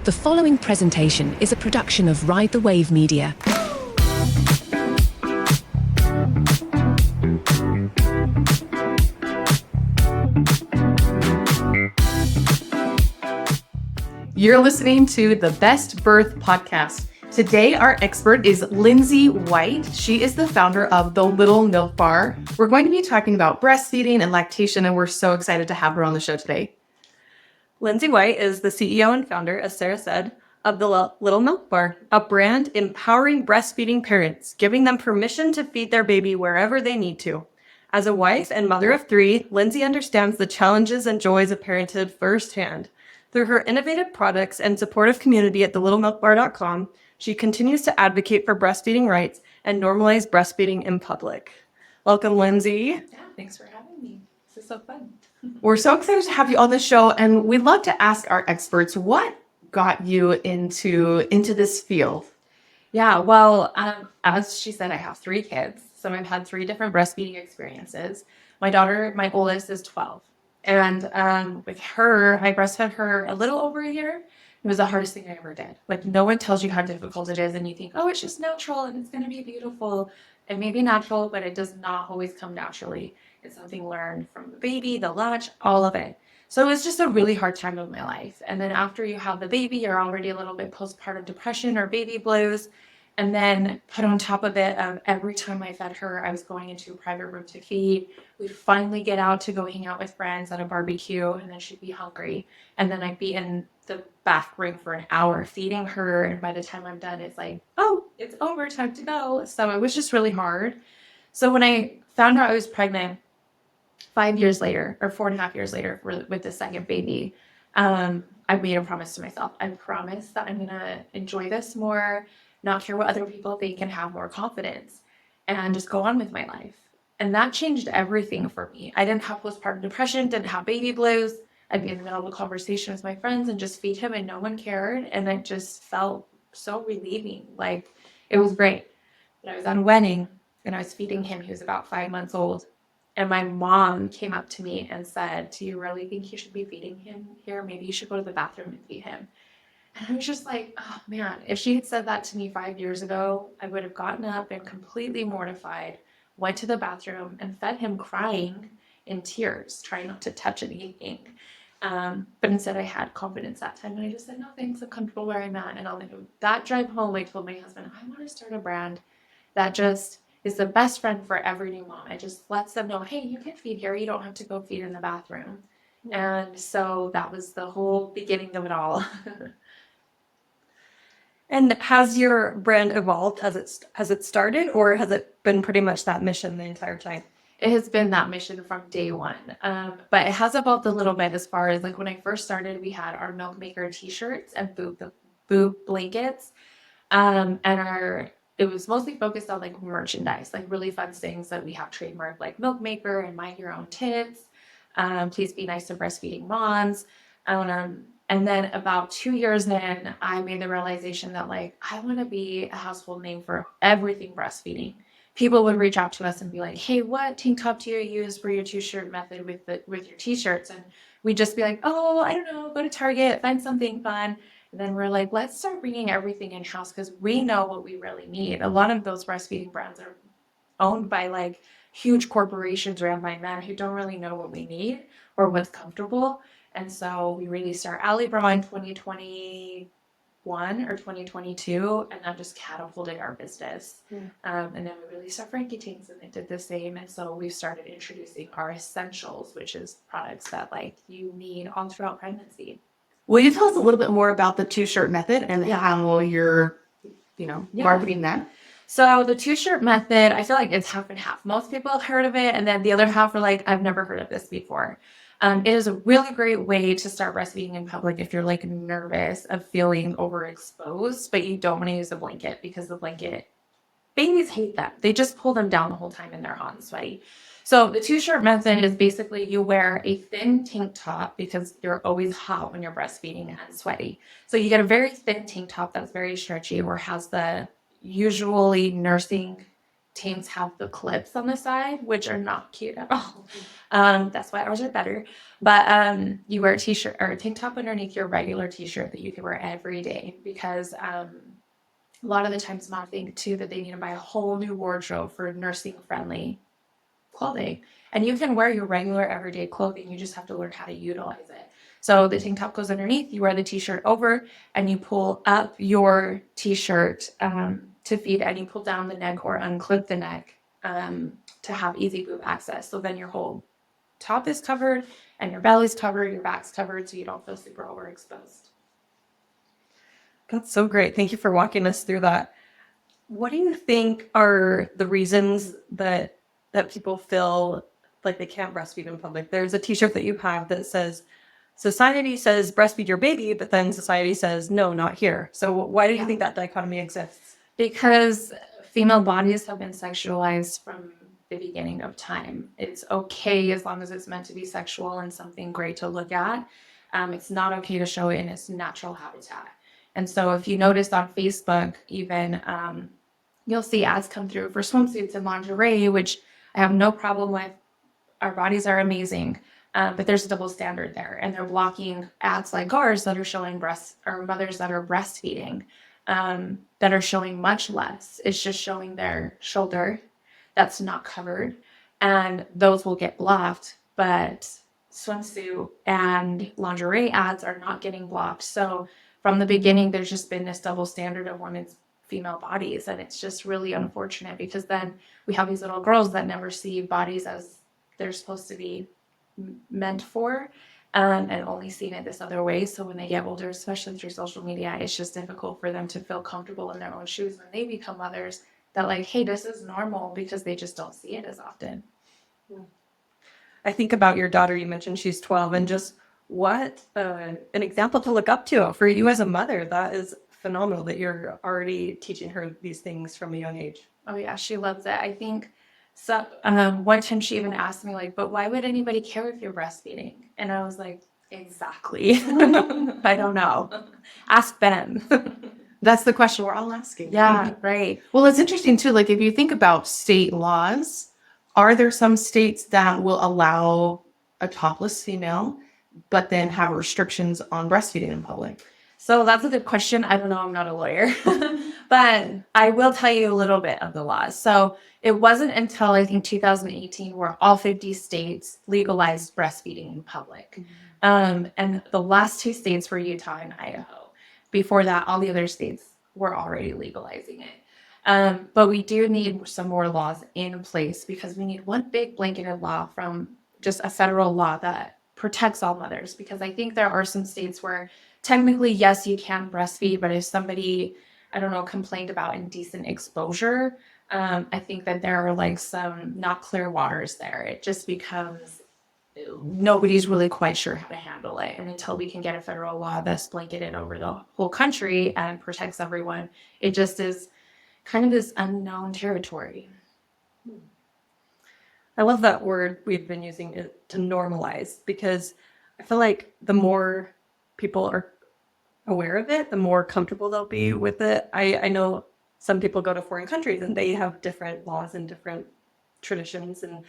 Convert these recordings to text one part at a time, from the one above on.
The following presentation is a production of Ride the Wave Media. You're listening to the Best Birth Podcast. Today, our expert is Lindsey White. She is the founder of The Little Milk Bar. We're going to be talking about breastfeeding and lactation, and we're so excited to have her on the show today. Lindsey White is the CEO and founder, as Sarah said, of the Little Milk Bar, a brand empowering breastfeeding parents, giving them permission to feed their baby wherever they need to. As a wife and mother of three, Lindsey understands the challenges and joys of parenthood firsthand. Through her innovative products and supportive community at thelittlemilkbar.com, she continues to advocate for breastfeeding rights and normalize breastfeeding in public. Welcome, Lindsey. Yeah, thanks for having me. This is so fun. We're so excited to have you on the show, and we'd love to ask our experts, what got you into this field? Yeah, well, as she said, I have three kids. So I've had three different breastfeeding experiences. My daughter, my oldest, is 12. And with her, I breastfed her a little over a year. It was the hardest thing I ever did. Like, no one tells you how difficult it is, and you think, oh, it's just natural and it's going to be beautiful. It may be natural, but it does not always come naturally. It's something learned from the baby, the latch, all of it. So it was just a really hard time of my life. And then after you have the baby, you're already a little bit postpartum depression or baby blues. And then put on top of it, every time I fed her, I was going into a private room to feed. We'd finally get out to go hang out with friends at a barbecue, and then she'd be hungry. And then I'd be in the back room for an hour feeding her. And by the time I'm done, it's like, oh, it's over, time to go. So it was just really hard. So when I found out I was pregnant 5 years later, or 4.5 years later with the second baby, I made a promise to myself. I promise that I'm going to enjoy this more, not care what other people think, and have more confidence and just go on with my life. And that changed everything for me. I didn't have postpartum depression, didn't have baby blues. I'd be in the middle of a conversation with my friends and just feed him and no one cared. And it just felt so relieving. Like, it was great. But I was at a wedding and I was feeding him. He was about 5 months old. And my mom came up to me and said, do you really think you should be feeding him here? Maybe you should go to the bathroom and feed him. And I was just like, oh man, if she had said that to me 5 years ago, I would have gotten up and completely mortified, went to the bathroom and fed him crying in tears, trying not to touch anything. But instead I had confidence that time. And I just said, no, thanks, I'm comfortable where I'm at. And on that drive home, I told my husband, I want to start a brand that just is the best friend for every new mom. It just lets them know, hey, you can feed here. You don't have to go feed in the bathroom. And so that was the whole beginning of it all. And has your brand evolved as it started, or has it been pretty much that mission the entire time? It has been that mission from day one. But it has evolved a little bit as far as, like, when I first started, we had our Milk Maker t-shirts and boob blankets. It was mostly focused on like merchandise, like really fun things that we have trademarked, like Milk Maker and Mind Your Own Tits. Please be nice to breastfeeding moms. And then about 2 years in, I made the realization that, like, I want to be a household name for everything breastfeeding. People would reach out to us and be like, hey, what tank top do you use for your two-shirt method with your t-shirts? And we'd just be like, oh, I don't know, go to Target, find something fun. And then we're like, let's start bringing everything in-house because we know what we really need. A lot of those breastfeeding brands are owned by like huge corporations ran by men who don't really know what we need or what's comfortable. And so we released our Alley Bra in 2021 or 2022, and that just catapulted our business. And then we released our Frankie tanks, and they did the same. And so we started introducing our essentials, which is products that like you need all throughout pregnancy. Will you tell us a little bit more about the two-shirt method and how you're, marketing that? So the two-shirt method, I feel like it's half and half. Most people have heard of it, and then the other half are like, I've never heard of this before. It is a really great way to start breastfeeding in public if you're like nervous of feeling overexposed, but you don't want to use a blanket because the blanket, babies hate that. They just pull them down the whole time and they're hot and sweaty. So the two-shirt method is basically you wear a thin tank top because you're always hot when you're breastfeeding and sweaty. So you get a very thin tank top that's very stretchy or has the usually nursing tanks have the clips on the side, which are not cute at all. That's why ours are better. But you wear a t-shirt or a tank top underneath your regular t-shirt that you can wear every day, because a lot of the times moms think too that they need to buy a whole new wardrobe for nursing friendly clothing. And you can wear your regular everyday clothing. You just have to learn how to utilize it. So the tank top goes underneath, you wear the t-shirt over, and you pull up your t-shirt to feed, and you pull down the neck or unclip the neck to have easy boob access. So then your whole top is covered and your belly's covered, your back's covered, so you don't feel super overexposed. That's so great. Thank you for walking us through that. What do you think are the reasons that people feel like they can't breastfeed in public? There's a t-shirt that you have that says, society says breastfeed your baby, but then society says, no, not here. So why do you think that dichotomy exists? Because female bodies have been sexualized from the beginning of time. It's okay as long as it's meant to be sexual and something great to look at. It's not okay to show it in its natural habitat. And so if you notice on Facebook, even you'll see ads come through for swimsuits and lingerie, which I have no problem with. Our bodies are amazing. But there's a double standard there, and they're blocking ads like ours that are showing breasts or mothers that are breastfeeding, that are showing much less. It's just showing their shoulder that's not covered, and those will get blocked. But swimsuit and lingerie ads are not getting blocked. So from the beginning, there's just been this double standard of women's female bodies, and it's just really unfortunate, because then we have these little girls that never see bodies as they're supposed to be meant for, and only seen it this other way. So when they get older, especially through social media, it's just difficult for them to feel comfortable in their own shoes when they become mothers, that like, hey, this is normal, because they just don't see it as often. I think about your daughter. You mentioned she's 12, and just what an example to look up to for you as a mother. That is phenomenal that you're already teaching her these things from a young age. Oh yeah, she loves it. I think so. One time she even asked me like, but why would anybody care if you're breastfeeding? And I was like, exactly. I don't know. Ask them. That's the question we're all asking. Yeah, right. Well, it's interesting too. Like if you think about state laws, are there some states that will allow a topless female, but then have restrictions on breastfeeding in public? So that's a good question. I don't know. I'm not a lawyer, but I will tell you a little bit of the laws. So it wasn't until I think 2018 where all 50 states legalized breastfeeding in public. And the last two states were Utah and Idaho. Before that, all the other states were already legalizing it. But we do need some more laws in place, because we need one big blanketed law from just a federal law that protects all mothers. Because I think there are some states where technically, yes, you can breastfeed, but if somebody, I don't know, complained about indecent exposure, I think that there are like some not clear waters there. It just becomes nobody's really quite sure how to handle it. And until we can get a federal law that's blanketed over the whole country and protects everyone, it just is kind of this unknown territory. I love that word we've been using, it to normalize, because I feel like the more people are aware of it, the more comfortable they'll be with it. I know some people go to foreign countries and they have different laws and different traditions, and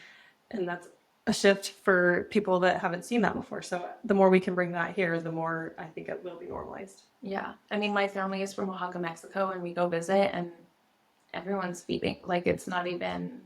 that's a shift for people that haven't seen that before. So the more we can bring that here, the more I think it will be normalized. Yeah. I mean, my family is from Oaxaca, Mexico, and we go visit and everyone's feeding. Like, it's not even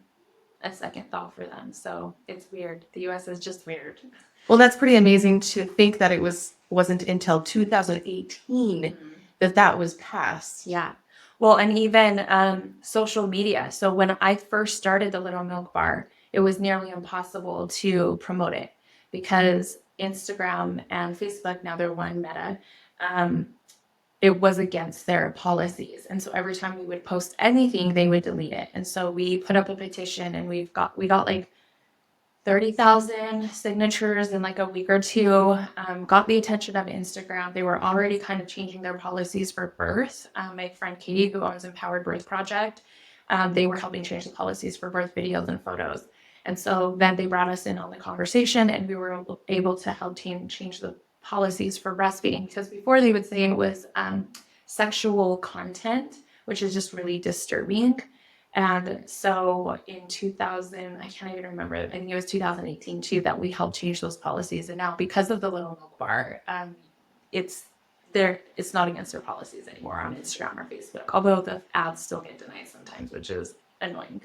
a second thought for them. So it's weird. The US is just weird. Well, that's pretty amazing to think that it wasn't until 2018 that was passed. Yeah. Well, and even social media. So when I first started the Little Milk Bar, it was nearly impossible to promote it, because Instagram and Facebook, now they're one, Meta, it was against their policies. And so every time we would post anything, they would delete it. And so we put up a petition, and we got like 30,000 signatures in like a week or two, got the attention of Instagram. They were already kind of changing their policies for birth. My friend Katie, who owns Empowered Birth Project, they were helping change the policies for birth videos and photos. And so then they brought us in on the conversation, and we were able to help change the policies for breastfeeding, because before they would say it was sexual content, which is just really disturbing. And so in 2000, I can't even remember, I think it was 2018 too, that we helped change those policies. And now because of the Little Milk Bar, it's it's not against their policies anymore on Instagram or Facebook, although the ads still get denied sometimes, which is annoying.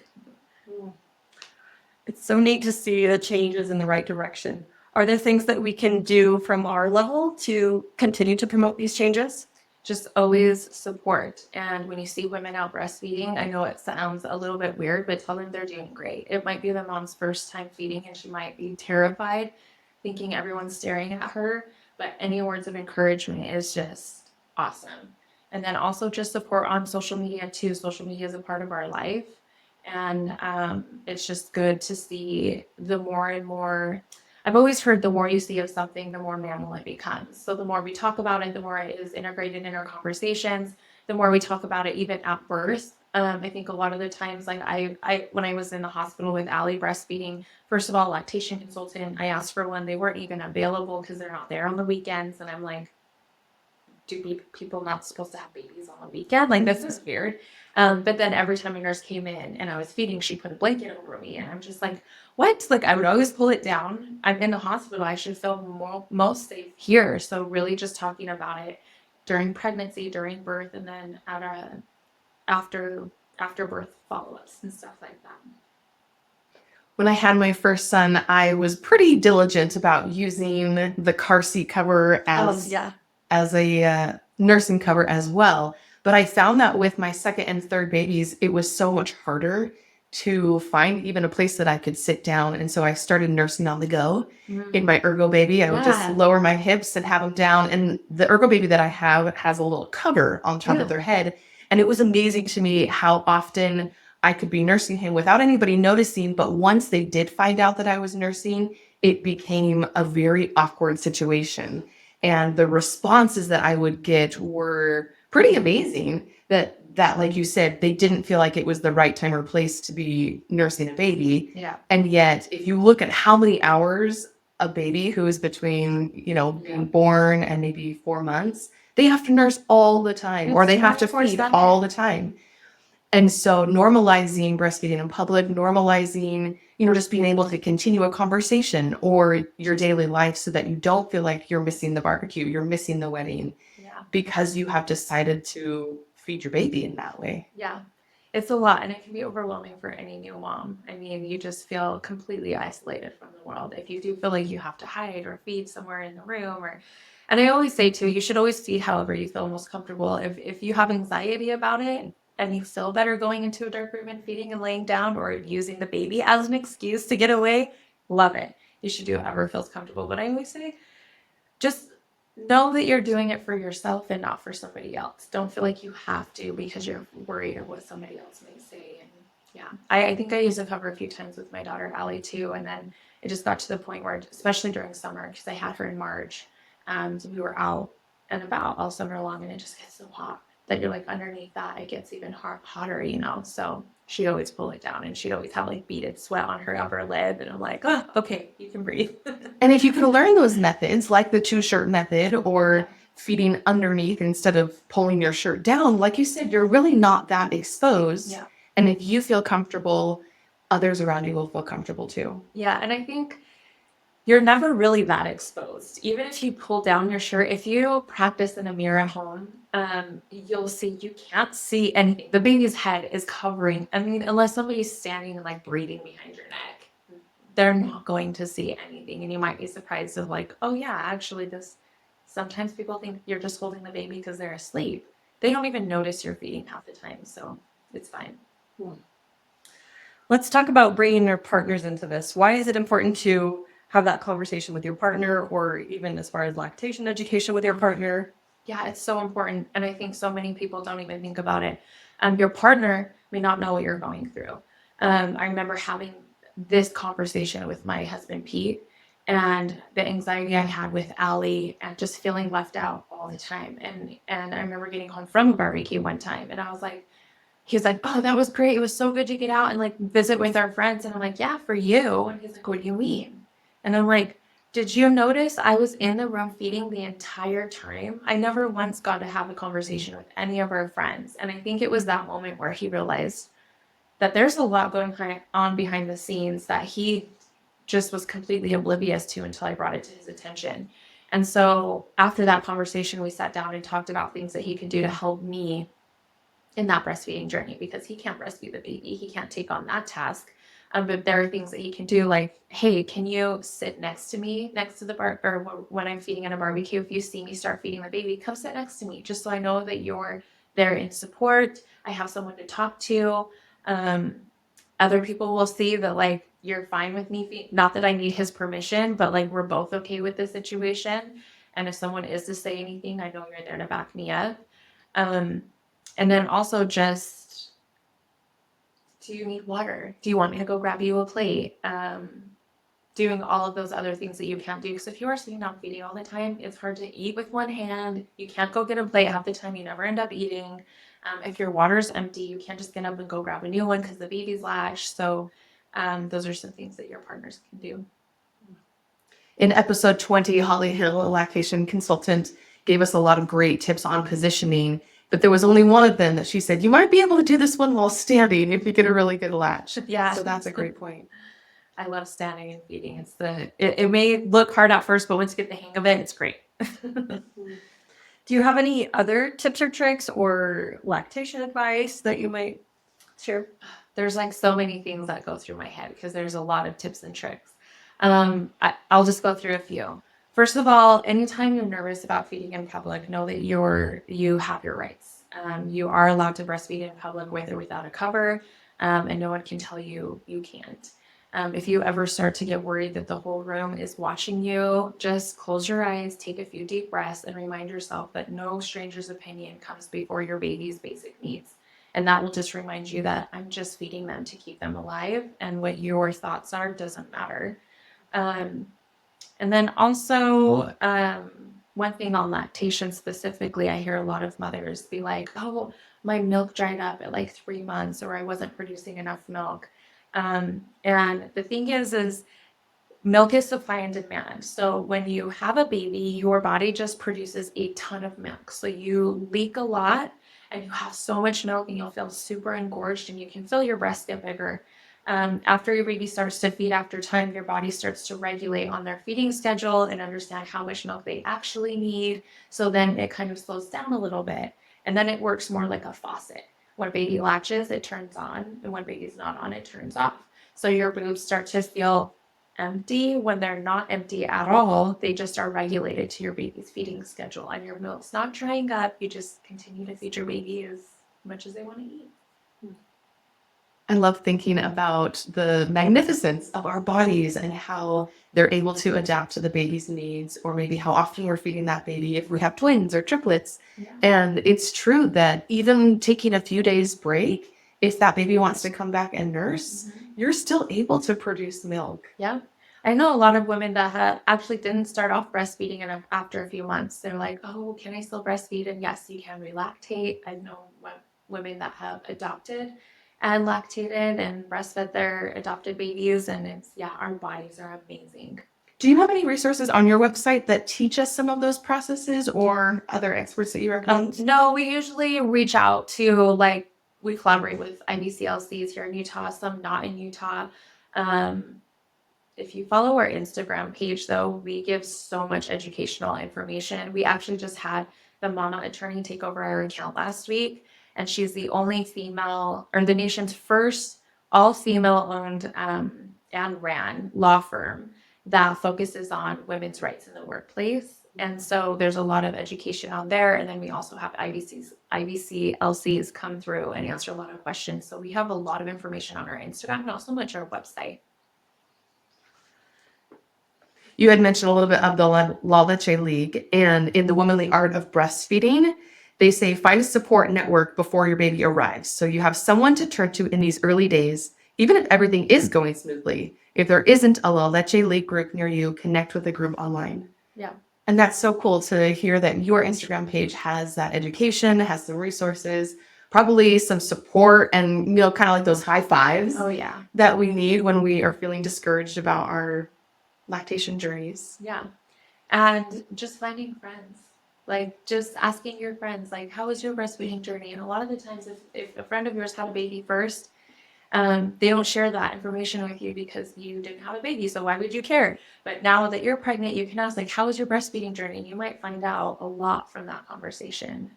It's so neat to see the changes in the right direction. Are there things that we can do from our level to continue to promote these changes? Just always support. And when you see women out breastfeeding, I know it sounds a little bit weird, but tell them they're doing great. It might be the mom's first time feeding and she might be terrified, thinking everyone's staring at her. But any words of encouragement is just awesome. And then also just support on social media too. Social media is a part of our life. And it's just good to see the more and more. I've always heard the more you see of something, the more normal it becomes. So the more we talk about it, the more it is integrated in our conversations, the more we talk about it even at birth. I think a lot of the times, like I when I was in the hospital with Allie breastfeeding, first of all, lactation consultant, I asked for one. They weren't even available because they're not there on the weekends. And I'm like, do people not supposed to have babies on the weekend? Like, this is weird. But then every time a nurse came in and I was feeding, she put a blanket over me. And I'm just like, what? Like, I would always pull it down. I'm in the hospital. I should feel most safe here. So really just talking about it during pregnancy, during birth, and then after birth follow-ups and stuff like that. When I had my first son, I was pretty diligent about using the car seat cover as a nursing cover as well. But I found that with my second and third babies, it was so much harder to find even a place that I could sit down. And so I started nursing on the go. In my Ergo baby, I would just lower my hips and have them down. And the Ergo baby that I have has a little cover on top of their head. And it was amazing to me how often I could be nursing him without anybody noticing. But once they did find out that I was nursing, it became a very awkward situation. And the responses that I would get were pretty amazing that, like you said, they didn't feel like it was the right time or place to be nursing a baby. Yeah. And yet, if you look at how many hours a baby who is between, being born and maybe 4 months, they have to nurse all the time, or they have to feed all the time. And so normalizing breastfeeding in public, normalizing, just being able to continue a conversation or your daily life so that you don't feel like you're missing the barbecue, you're missing the wedding because you have decided to feed your baby in that way. Yeah. It's a lot, and it can be overwhelming for any new mom. I mean, you just feel completely isolated from the world. If you do feel like you have to hide or feed somewhere in the room, and I always say too, you should always feed however you feel most comfortable. If you have anxiety about it and you feel better going into a dark room and feeding and laying down or using the baby as an excuse to get away, love it. You should do whatever feels comfortable. But I always say, just know that you're doing it for yourself and not for somebody else. Don't feel like you have to because you're worried of what somebody else may say. And yeah, I think I used a cover a few times with my daughter Allie too. And then it just got to the point where, especially during summer, because I had her in March, we were out and about all summer long, and it just gets so hot that you're like underneath that, it gets even hotter, So she'd always pull it down, and she'd always have like beaded sweat on her upper lip. And I'm like, oh, okay, you can breathe. And if you can learn those methods, like the 2-shirt method or feeding underneath instead of pulling your shirt down, like you said, you're really not that exposed. Yeah. And if you feel comfortable, others around you will feel comfortable too. Yeah, and I think you're never really that exposed. Even if you pull down your shirt, if you practice in a mirror at home, you'll see you can't see, and the baby's head is covering. I mean, unless somebody's standing and like breathing behind your neck, they're not going to see anything. And you might be surprised of like, oh yeah, actually sometimes people think you're just holding the baby because they're asleep. They don't even notice you're feeding half the time. So it's fine. Let's talk about bringing your partners into this. Why is it important to have that conversation with your partner, or even as far as lactation education with your partner? Yeah, it's so important. And I think so many people don't even think about it. Your partner may not know what you're going through. I remember having this conversation with my husband, Pete, and the anxiety I had with Allie and just feeling left out all the time. And I remember getting home from a barbecue one time, and I was like, he was like, oh, that was great. It was so good to get out and like visit with our friends. And I'm like, yeah, for you. And he's like, what do you mean? And I'm like, did you notice I was in the room feeding the entire time? I never once got to have a conversation with any of our friends. And I think it was that moment where he realized that there's a lot going on behind the scenes that he just was completely oblivious to until I brought it to his attention. And so after that conversation, we sat down and talked about things that he could do to help me in that breastfeeding journey, because he can't breastfeed the baby. He can't take on that task. But there are things that he can do, like, hey, can you sit next to me, next to the bar, or when I'm feeding at a barbecue, if you see me start feeding the baby, come sit next to me, just so I know that you're there in support. I have someone to talk to. Um, Other people will see that, like, you're fine with me, not that I need his permission, but like we're both okay with the situation. And if someone is to say anything, I know you're there to back me up. Um, and then also just, do you need water? Do you want me to go grab you a plate? Doing all of those other things that you can't do. Because if you are sitting down feeding all the time, it's hard to eat with one hand. You can't go get a plate half the time. You never end up eating. If your water's empty, you can't just get up and go grab a new one because the baby's latched. So those are some things that your partners can do. In episode 20, Holly Hill, a lactation consultant, gave us a lot of great tips on positioning, but there was only one of them that she said, you might be able to do this one while standing if you get a really good latch. Yeah. So that's a great point. I love standing and feeding. It may look hard at first, but once you get the hang of it, it's great. Do you have any other tips or tricks or lactation advice that you might share? There's like so many things that go through my head because there's a lot of tips and tricks. I'll just go through a few. First of all, anytime you're nervous about feeding in public, know that you have your rights. You are allowed to breastfeed in public with or without a cover, and no one can tell you you can't. If you ever start to get worried that the whole room is watching you, just close your eyes, take a few deep breaths, and remind yourself that no stranger's opinion comes before your baby's basic needs. And that will just remind you that I'm just feeding them to keep them alive, and what your thoughts are doesn't matter. And then also, one thing on lactation specifically, I hear a lot of mothers be like, oh, my milk dried up at like 3 months, or I wasn't producing enough milk. And the thing is milk is supply and demand. So when you have a baby, your body just produces a ton of milk. So you leak a lot and you have so much milk and you'll feel super engorged and you can feel your breast get bigger. After your baby starts to feed after time, your body starts to regulate on their feeding schedule and understand how much milk they actually need. So then it kind of slows down a little bit. And then it works more like a faucet. When baby latches, it turns on. And when baby's not on, it turns off. So your boobs start to feel empty when they're not empty at all. They just are regulated to your baby's feeding schedule. And your milk's not drying up. You just continue to feed your baby as much as they want to eat. I love thinking about the magnificence of our bodies and how they're able to adapt to the baby's needs, or maybe how often we're feeding that baby if we have twins or triplets. Yeah. And it's true that even taking a few days break, if that baby wants to come back and nurse, you're still able to produce milk. Yeah. I know a lot of women that actually didn't start off breastfeeding, and after a few months, they're like, oh, can I still breastfeed? And yes, you can relactate. I know women that have adopted and lactated and breastfed their adopted babies. And it's, yeah, our bodies are amazing. Do you have any resources on your website that teach us some of those processes, or other experts that you recommend? No, we usually reach out to, like, we collaborate with IBCLCs here in Utah, some not in Utah. If you follow our Instagram page, though, we give so much educational information. We actually just had the mama attorney take over our account last week, and she's the only female, or the nation's first all-female owned and ran law firm that focuses on women's rights in the workplace. And so there's a lot of education out there. And then we also have IBCLCs come through and answer a lot of questions. So we have a lot of information on our Instagram and also much our website. You had mentioned a little bit of the La Leche League, and in the Womanly Art of Breastfeeding, they say find a support network before your baby arrives. So you have someone to turn to in these early days, even if everything is going smoothly. If there isn't a La Leche League group near you, connect with the group online. Yeah. And that's so cool to hear that your Instagram page has that education, has the resources, probably some support, and, kind of like those high fives. Oh, yeah. That we need when we are feeling discouraged about our lactation journeys. Yeah. And just finding friends, like just asking your friends, like, how was your breastfeeding journey? And a lot of the times, if a friend of yours had a baby first, They don't share that information with you because you didn't have a baby. So why would you care? But now that you're pregnant, you can ask, like, how was your breastfeeding journey? And you might find out a lot from that conversation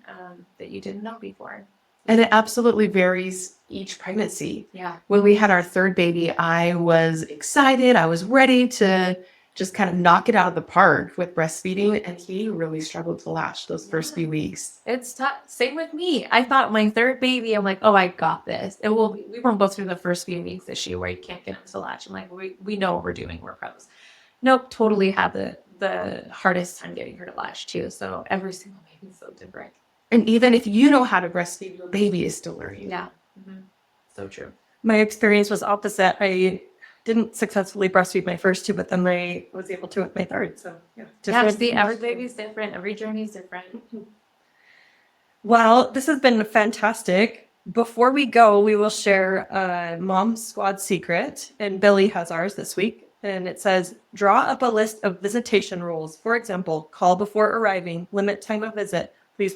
that you didn't know before. And it absolutely varies each pregnancy. Yeah. When we had our third baby, I was excited. I was ready to just kind of knock it out of the park with breastfeeding. And he really struggled to latch those first few weeks. It's tough. Same with me. I thought my third baby, I'm like, oh, I got this. And we won't go through the first few weeks issue where you can't get him to latch. I'm like, we know what we're doing. We're pros. Nope, totally had the hardest time getting her to latch too. So every single baby is so different. And even if you know how to breastfeed, your baby is still learning. Yeah. Mm-hmm. So true. My experience was opposite. I didn't successfully breastfeed my first two, but then I was able to with my third. So Yeah, see, every baby's different. Every journey is different. Well, this has been fantastic. Before we go, we will share a Mom Squad secret, and Billy has ours this week. And it says, draw up a list of visitation rules. For example, call before arriving, limit time of visit, please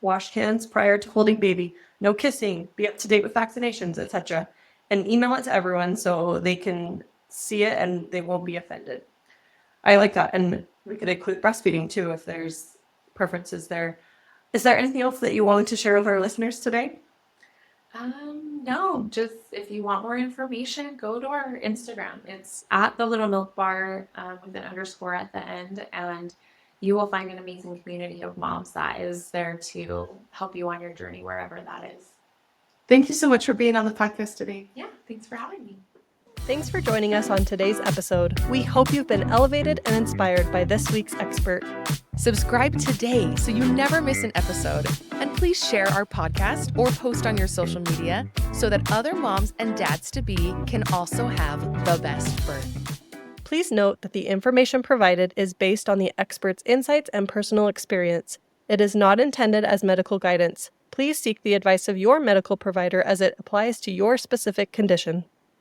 wash hands prior to holding baby, no kissing, be up to date with vaccinations, etc. And email it to everyone so they can see it and they won't be offended. I like that. And we could include breastfeeding too if there's preferences there. Is there anything else that you wanted to share with our listeners today? No, just if you want more information, go to our Instagram. It's at the Little Milk Bar with an underscore at the end, and you will find an amazing community of moms that is there to help you on your journey wherever that is. Thank you so much for being on the podcast today. Yeah, thanks for having me. Thanks for joining us on today's episode. We hope you've been elevated and inspired by this week's expert. Subscribe today so you never miss an episode. And please share our podcast or post on your social media so that other moms and dads-to-be can also have the best birth. Please note that the information provided is based on the expert's insights and personal experience. It is not intended as medical guidance. Please seek the advice of your medical provider as it applies to your specific condition.